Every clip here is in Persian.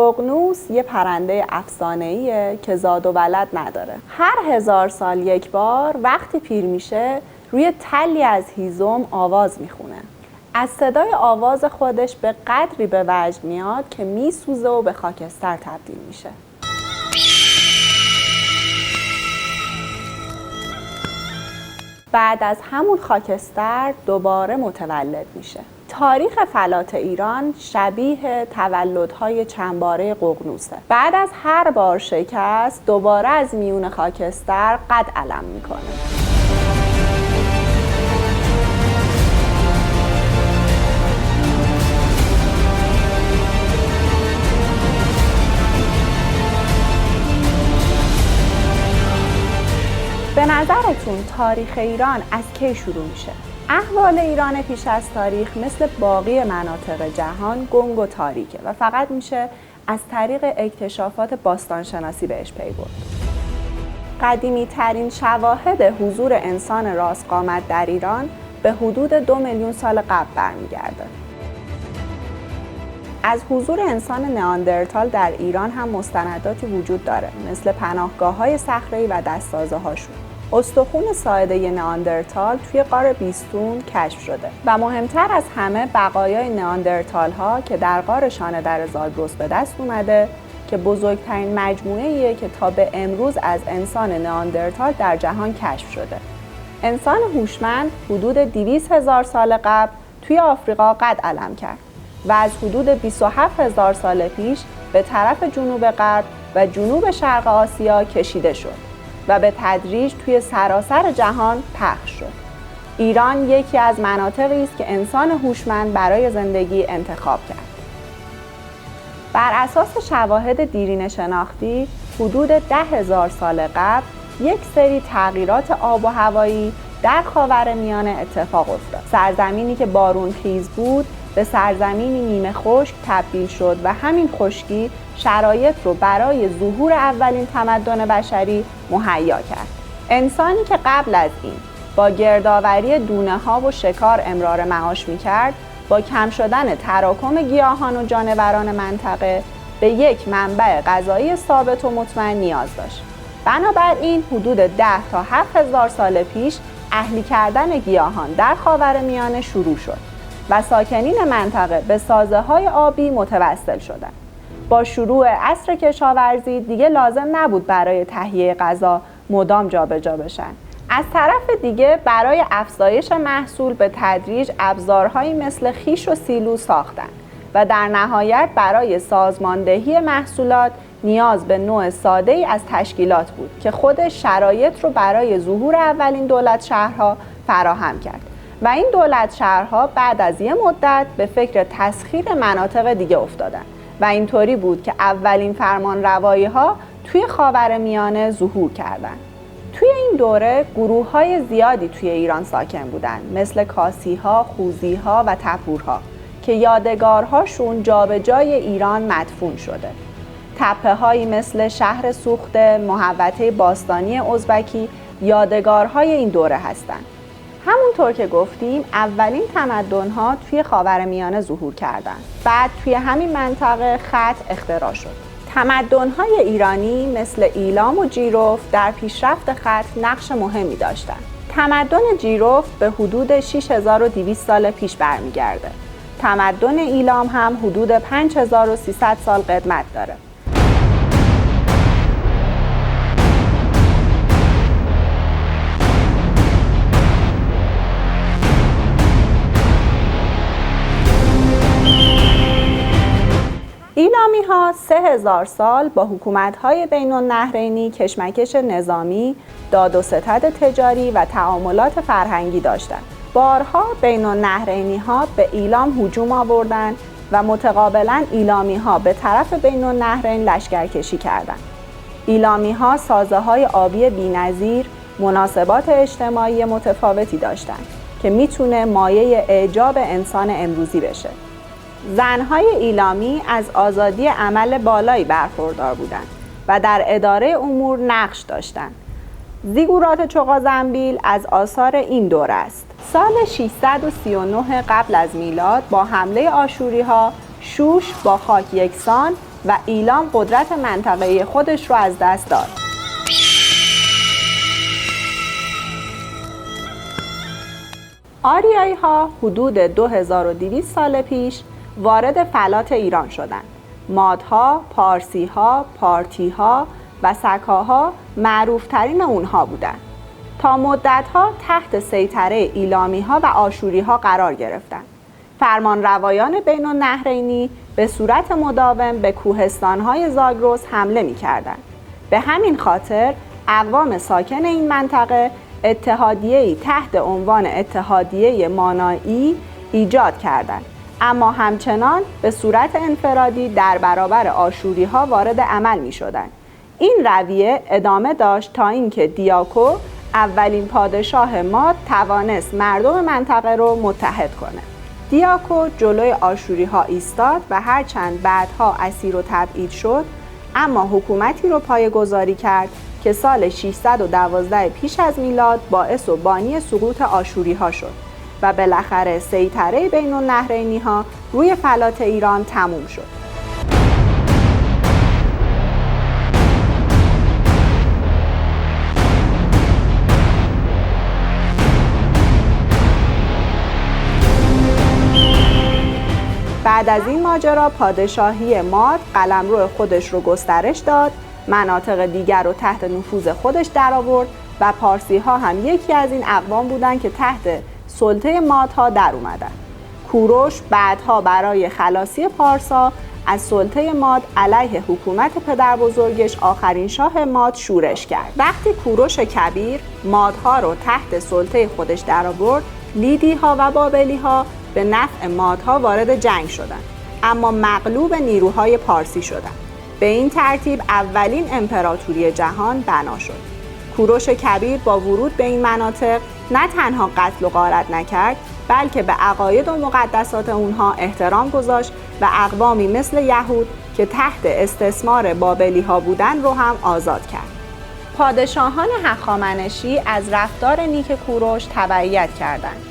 ققنوس یه پرنده افسانه‌ایه که زاد و ولد نداره. هر 1000 سال یک بار وقتی پیر میشه روی تلی از هیزم آواز میخونه. از صدای آواز خودش به قدری به وجد میاد که میسوزه و به خاکستر تبدیل میشه. بعد از همون خاکستر دوباره متولد میشه. تاریخ فلات ایران شبیه تولدهای چندباره ققنوسه. بعد از هر بار شکست دوباره از میون خاکستر قد علم میکنه. به نظرتون تاریخ ایران از کی شروع میشه؟ احوال ایران پیش از تاریخ مثل باقی مناطق جهان گنگ و تاریکه و فقط میشه از طریق اکتشافات باستانشناسی بهش پی برد. قدیمی ترین شواهد حضور انسان راست قامت در ایران به حدود 2 میلیون سال قبل برمیگرده. از حضور انسان نئاندرتال در ایران هم مستنداتی وجود داره، مثل پناهگاه‌های صخره‌ای و دست‌سازه‌هاشون. استخوان ساعده نئاندرتال توی غار بیستون کشف شده و مهمتر از همه بقایای نئاندرتال ها که در غار شانه در زاگرس به دست اومده که بزرگترین مجموعه‌ایه که تا به امروز از انسان نئاندرتال در جهان کشف شده. انسان هوشمند حدود 200,000 سال قبل توی آفریقا قد علم کرد و از حدود 27,000 سال پیش به طرف جنوب غرب و جنوب شرق آسیا کشیده شد و به تدریج توی سراسر جهان پخش شد. ایران یکی از مناطقی است که انسان هوشمند برای زندگی انتخاب کرد. بر اساس شواهد دیرینه شناختی، حدود 10,000 سال قبل یک سری تغییرات آب و هوایی در خاورمیانه اتفاق افتاد. سرزمینی که بارونخیز بود به سرزمینی نیمه خشک تبدیل شد و همین خشکی شرایط رو برای ظهور اولین تمدن بشری مهیا کرد. انسانی که قبل از این با گردآوری دونه‌ها و شکار امرار معاش می‌کرد، با کم شدن تراکم گیاهان و جانوران منطقه به یک منبع غذایی ثابت و مطمئن نیاز داشت. بنابراین حدود 10 تا 7,000 سال پیش اهلی کردن گیاهان در خاورمیانه شروع شد و ساکنین منطقه به سازه‌های آبی متوسل شدند. با شروع عصر کشاورزی دیگه لازم نبود برای تهیه غذا مدام جابجا بشن. از طرف دیگه برای افزایش محصول به تدریج ابزارهایی مثل خیش و سیلو ساختن و در نهایت برای سازماندهی محصولات نیاز به نوع ساده‌ای از تشکیلات بود که خودش شرایط رو برای ظهور اولین دولت شهرها فراهم کرد و این دولت شهرها بعد از یه مدت به فکر تسخیر مناطق دیگه افتادن و اینطوری بود که اولین فرمانروایی‌ها توی خاورمیانه ظهور کردند. توی این دوره گروه‌های زیادی توی ایران ساکن بودن، مثل کاسی‌ها، خوزی‌ها و تپورها که یادگارهاشون جابجای ایران مدفون شده. تپه‌هایی مثل شهر سوخته، محوطه باستانی ازبکی یادگارهای این دوره هستند. همونطور که گفتیم اولین تمدن‌ها توی خاورمیانه ظهور کردند. بعد توی همین منطقه خط اختراع شد. تمدن‌های ایرانی مثل ایلام و جیرفت در پیشرفت خط نقش مهمی داشتند. تمدن جیرفت به حدود 6200 سال پیش برمیگرده. تمدن ایلام هم حدود 5300 سال قدمت داره. ایلامی‌ها 3000 سال با حکومت‌های بین‌النهرینی کشمکش نظامی، داد و ستد تجاری و تعاملات فرهنگی داشتند. بارها بین‌النهرینی‌ها به ایلام هجوم آوردند و متقابلاً ایلامی‌ها به طرف بین‌النهرین لشکرکشی کردند. ایلامی‌ها سازه‌های آبی بی‌نظیر، مناسبات اجتماعی متفاوتی داشتند که میتونه مایه اعجاب انسان امروزی بشه. زنهای ایلامی از آزادی عمل بالایی برخوردار بودند و در اداره امور نقش داشتند. زیگورات چغازنبیل از آثار این دوره است. سال 639 قبل از میلاد با حمله آشوری‌ها، شوش با خاک یکسان و ایلام قدرت منطقه‌ای خودش رو از دست داد. آریایی‌ها حدود 2200 سال پیش وارد فلات ایران شدند. مادها، پارسی‌ها، پارتی‌ها و سکاها معروف‌ترین اونها بودند. تا مدت‌ها تحت سیطره ایلامی‌ها و آشوری‌ها قرار گرفتند. فرمانروایان بین النهرینی به صورت مداوم به کوهستان‌های زاگرس حمله می‌کردند. به همین خاطر اقوام ساکن این منطقه اتحادیه‌ای تحت عنوان اتحادیه مانایی ایجاد کردند، اما همچنان به صورت انفرادی در برابر آشوری‌ها وارد عمل می‌شدند. این رویه ادامه داشت تا اینکه دیاکو اولین پادشاه ماد توانست مردم منطقه رو متحد کنه. دیاکو جلوی آشوری‌ها ایستاد و هرچند بعدها اسیر و تبعید شد، اما حکومتی رو پایه‌گذاری کرد که سال 612 پیش از میلاد باعث و بانی سقوط آشوری‌ها شد و بالاخره سیطره بین النهرینی‌ها روی فلات ایران تموم شد. بعد از این ماجرا پادشاهی ماد قلمرو خودش رو گسترش داد، مناطق دیگر رو تحت نفوذ خودش درآورد و پارسی ها هم یکی از این اقوام بودند که تحت سلطه مادها در اومدن. کوروش بعدها برای خلاصی پارسا از سلطه ماد علیه حکومت پدر بزرگش آخرین شاه ماد شورش کرد. وقتی کوروش کبیر مادها رو تحت سلطه خودش درآورد، لیدی ها و بابلی ها به نفع مادها وارد جنگ شدند، اما مغلوب نیروهای پارسی شدند. به این ترتیب اولین امپراتوری جهان بنا شد. کوروش کبیر با ورود به این مناطق نه تنها قتل و غارت نکرد، بلکه به عقاید و مقدسات اونها احترام گذاشت و اقوامی مثل یهود که تحت استثمار بابلی ها بودند رو هم آزاد کرد. پادشاهان هخامنشی از رفتار نیک کوروش تبعیت کردند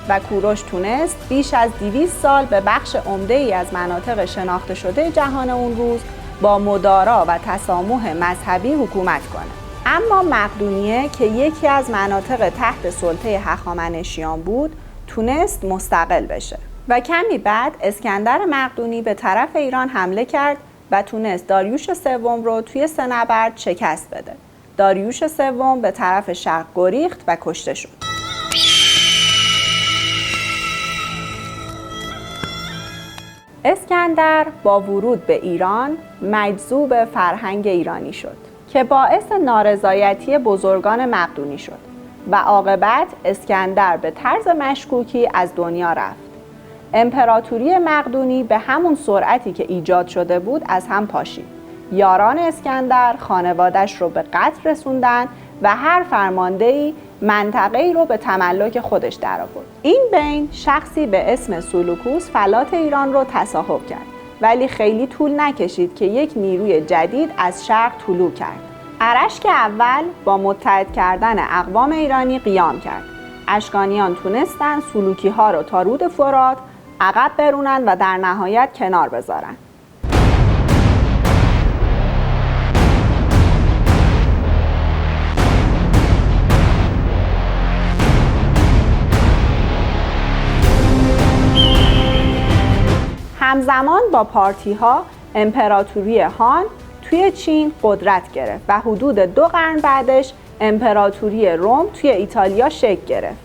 و کوروش تونست بیش از 200 سال به بخش عمده‌ای از مناطق شناخته شده جهان اون روز با مدارا و تسامح مذهبی حکومت کنه. اما مقدونیه که یکی از مناطق تحت سلطه هخامنشیان بود، تونست مستقل بشه و کمی بعد اسکندر مقدونی به طرف ایران حمله کرد و تونست داریوش سوم رو توی سه نبرد شکست بده. داریوش سوم به طرف شرق گریخت و کشته شد. اسکندر با ورود به ایران مجذوب فرهنگ ایرانی شد که باعث نارضایتی بزرگان مقدونی شد و عاقبت اسکندر به طرز مشکوکی از دنیا رفت. امپراتوری مقدونی به همون سرعتی که ایجاد شده بود از هم پاشید. یاران اسکندر خانوادش رو به قتل رسوندن و هر فرماندهی منطقه‌ای رو به تملک خودش درآورد. این بین شخصی به اسم سولوکوس فلات ایران رو تصاحب کرد، ولی خیلی طول نکشید که یک نیروی جدید از شرق طلوع کرد. ارشک اول با متحد کردن اقوام ایرانی قیام کرد. اشکانیان تونستن سلوکی‌ها رو تا رود فرات عقب برونن و در نهایت کنار بذارن. همزمان با پارتی‌ها امپراتوری هان توی چین قدرت گرفت و حدود 2 قرن بعدش امپراتوری روم توی ایتالیا شکل گرفت.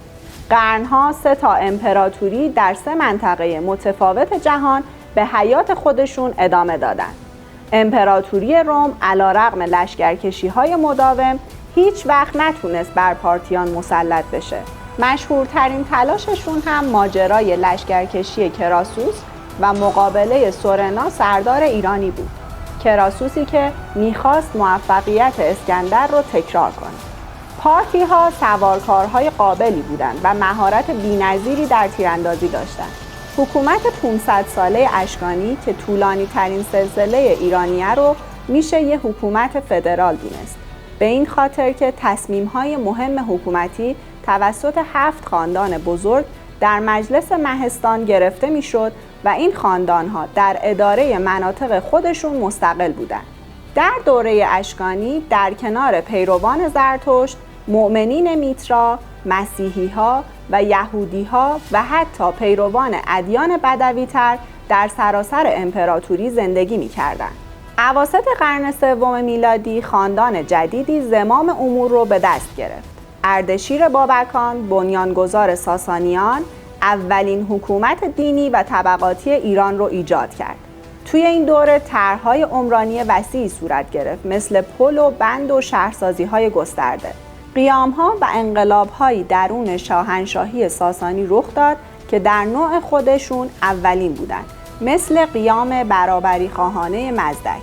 قرنها 3 تا امپراتوری در 3 منطقه متفاوت جهان به حیات خودشون ادامه دادند. امپراتوری روم علیرغم لشکرکشی‌های مداوم هیچ وقت نتونست بر پارتیان مسلط بشه. مشهورترین تلاششون هم ماجرای لشکرکشی کراسوس و مقابله سورنا سردار ایرانی بود. کراسوسی که میخواست موفقیت اسکندر رو تکرار کنه. پارتی ها سوارکارهای قابلی بودند و مهارت بی‌نظیری در تیراندازی داشتند. حکومت 500 ساله اشکانی که طولانی ترین سلسله ایرانیه رو میشه یه حکومت فدرال دونست. به این خاطر که تصمیم های مهم حکومتی توسط 7 خاندان بزرگ در مجلس مهستان گرفته میشد و این خاندان‌ها در اداره مناطق خودشون مستقل بودند. در دوره اشکانی در کنار پیروان زرتشت، مؤمنین میترا، مسیحی‌ها و یهودی‌ها و حتی پیروان ادیان بدوی‌تر در سراسر امپراتوری زندگی می‌کردند. اواسط قرن سوم میلادی خاندان جدیدی زمام امور رو به دست گرفت. اردشیر بابکان، بنیانگذار ساسانیان، اولین حکومت دینی و طبقاتی ایران رو ایجاد کرد. توی این دوره طرح‌های عمرانی وسیعی صورت گرفت، مثل پل و بند و شهرسازی‌های گسترده. قیام‌ها و انقلاب‌هایی درون شاهنشاهی ساسانی رخ داد که در نوع خودشون اولین بودند، مثل قیام برابری خواهانه مزدک.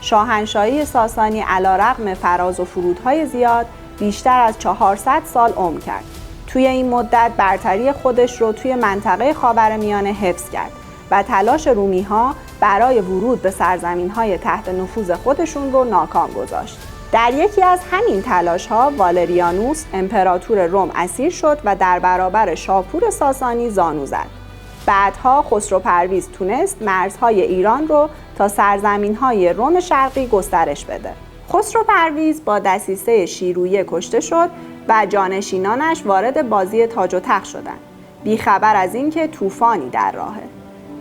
شاهنشاهی ساسانی علی‌رغم فراز و فرودهای زیاد بیشتر از 400 سال عمر کرد. توی این مدت برتری خودش رو توی منطقه خاورمیانه حفظ کرد و تلاش رومی‌ها برای ورود به سرزمین‌های تحت نفوذ خودشون رو ناکام گذاشت. در یکی از همین تلاش‌ها والریانوس امپراتور روم اسیر شد و در برابر شاپور ساسانی زانو زد. بعدها خسرو پرویز تونست مرزهای ایران رو تا سرزمین‌های روم شرقی گسترش بده. خسرو پرویز با دسیسه شیرویه کشته شد و جانشینانش وارد بازی تاج و تخت شدند، بیخبر از اینکه طوفانی در راهه.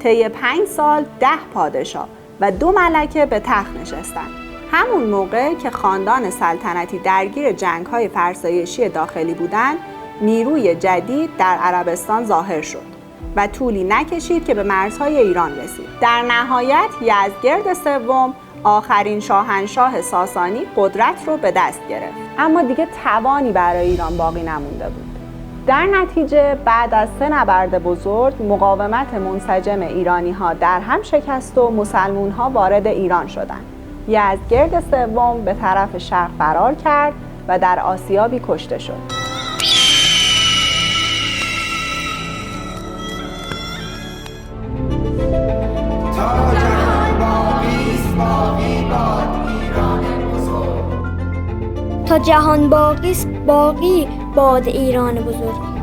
طی 5 سال 10 پادشاه و 2 ملکه به تخت نشستند. همون موقع که خاندان سلطنتی درگیر جنگ‌های فرسایشی داخلی بودند، نیروی جدید در عربستان ظاهر شد و طولی نکشید که به مرزهای ایران رسید. در نهایت یزدگرد سوم، آخرین شاهنشاه ساسانی، قدرت رو به دست گرفت، اما دیگه توانی برای ایران باقی نمونده بود. در نتیجه بعد از 3 نبرد بزرگ، مقاومت منسجم ایرانی‌ها در هم شکست و مسلمان‌ها وارد ایران شدند. یزدگرد سوم به طرف شرق فرار کرد و در آسیابی کشته شد. تا جهان باقی است باقی باد ایران بزرگ.